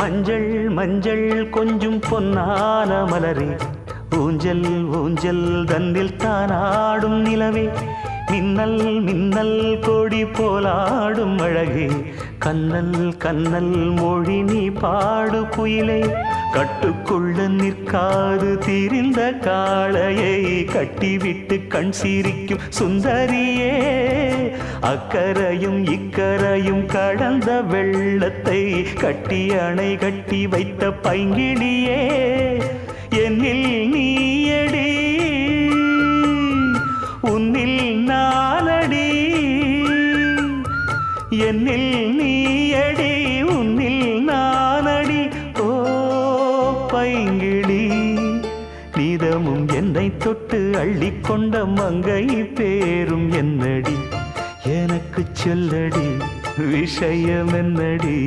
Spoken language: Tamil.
மஞ்சள் மஞ்சள் கொஞ்சம் பொன்னான மலரே, ஊஞ்சல் ஊஞ்சல் தன்னில் தானாடும் நிலவே, மின்னல் மின்னல் கொடி போலாடும் அழகே, கண்ணல் கண்ணல் மொழி நீ பாடு குயிலே, கட்டுக்குள்ள நிற்காது திரிந்த காளையை கட்டிவிட்டு கண் சிரிக்கும் சுந்தரியே, அக்கரையும் இக்கரையும் கடந்த வெள்ளத்தை கட்டி அணை கட்டி வைத்த பைங்கிளியே, என்னில் நீயடி உன்னில் நானடி, என்னில் நீயடி உன்னில் நானடி. ஓ பைங்கிளி, நீதமும் என்னை தொட்டு அள்ளிக்கொண்ட மங்கை பேரும் என்னடி, எனக்கு சொல்லடி விஷயம் என்னடி.